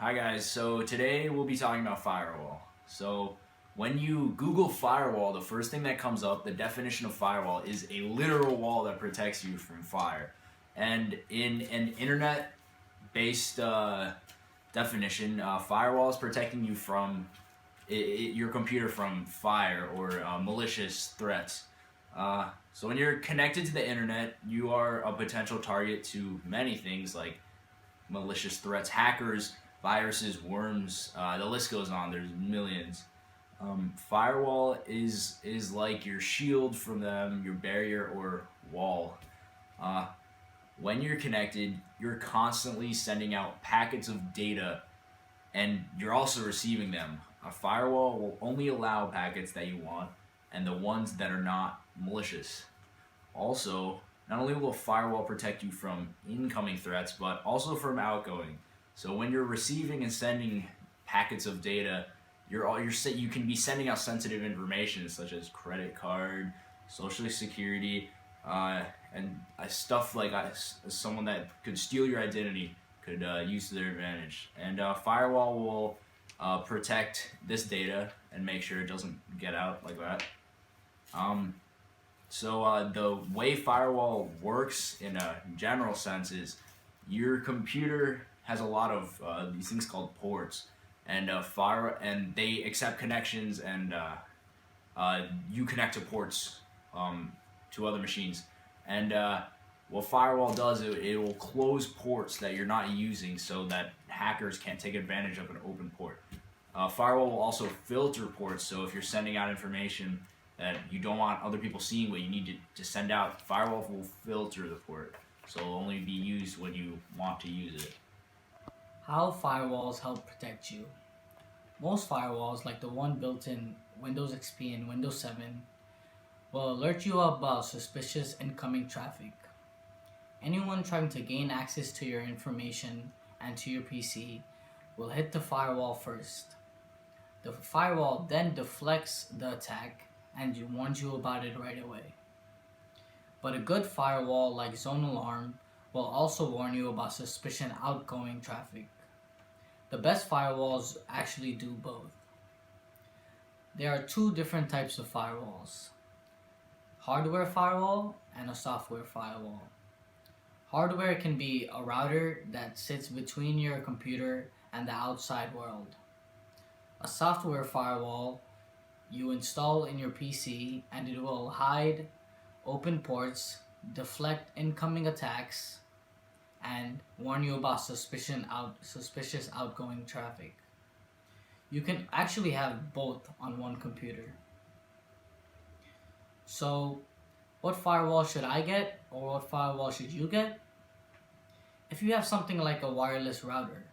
Hi guys, so today we'll be talking about firewall. So when you Google firewall, the first thing that comes up, the definition of firewall is a literal wall that protects you from fire. And in an internet-based definition, firewall is protecting you from your computer from fire or malicious threats. So when you're connected to the internet, you are a potential target to many things like malicious threats, hackers, viruses, worms, the list goes on, there's millions. Firewall is like your shield from them, your barrier or wall. When you're connected, you're constantly sending out packets of data and you're also receiving them. A firewall will only allow packets that you want and the ones that are not malicious. Also, not only will a firewall protect you from incoming threats, but also from outgoing. So when you're receiving and sending packets of data, you can be sending out sensitive information such as credit card, social security, and stuff like someone that could steal your identity could use to their advantage. And firewall will protect this data and make sure it doesn't get out like that. So the way firewall works in a general sense is your computer has a lot of these things called ports, and they accept connections, and you connect to ports to other machines. And what firewall does, it will close ports that you're not using so that hackers can't take advantage of an open port. Firewall will also filter ports, so if you're sending out information that you don't want other people seeing what you need to send out, firewall will filter the port, so it'll only be used when you want to use it. How firewalls help protect you. Most firewalls, like the one built in Windows XP and Windows 7, will alert you about suspicious incoming traffic. Anyone trying to gain access to your information and to your PC will hit the firewall first. The firewall then deflects the attack and warns you about it right away. But a good firewall like Zone Alarm will also warn you about suspicious outgoing traffic. The best firewalls actually do both. There are two different types of firewalls: hardware firewall and a software firewall. Hardware can be a router that sits between your computer and the outside world. A software firewall you install in your PC and it will hide open ports, deflect incoming attacks, and warn you about suspicious outgoing traffic. You can actually have both on one computer. So, what firewall should I get, or what firewall should you get? If you have something like a wireless router,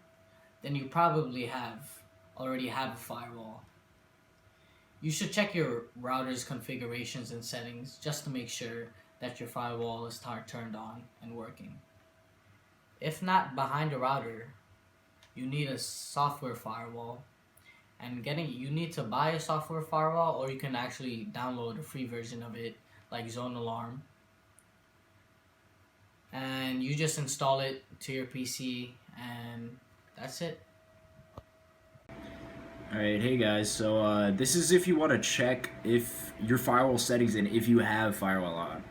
then you probably already have a firewall. You should check your router's configurations and settings just to make sure that your firewall is turned on and working. If not behind a router, you need a software firewall, and you need to buy a software firewall, or you can actually download a free version of it like Zone Alarm, and you just install it to your PC and that's it. Alright, hey guys, so this is if you want to check if your firewall settings and if you have firewall on.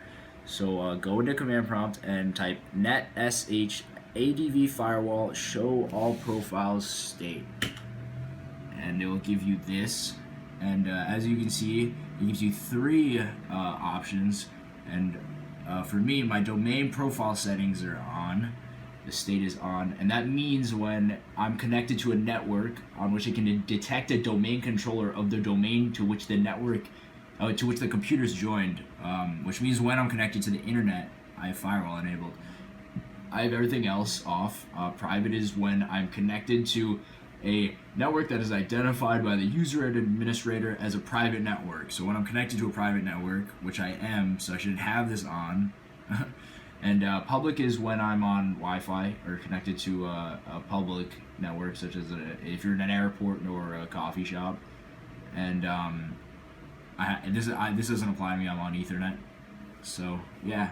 So go into command prompt and type net sh adv firewall show all profiles state, and it will give you this. And as you can see, it gives you three options, and for me, my domain profile settings are on. The state is on, and that means when I'm connected to a network on which it can detect a domain controller of the domain to which the network, to which the computer is joined, which means when I'm connected to the internet, I have firewall enabled. I have everything else off. Private is when I'm connected to a network that is identified by the user and administrator as a private network. So when I'm connected to a private network, which I am, so I should have this on. And public is when I'm on Wi-Fi or connected to a public network, such as if you're in an airport or a coffee shop. And this doesn't apply to me. I'm on Ethernet. So yeah.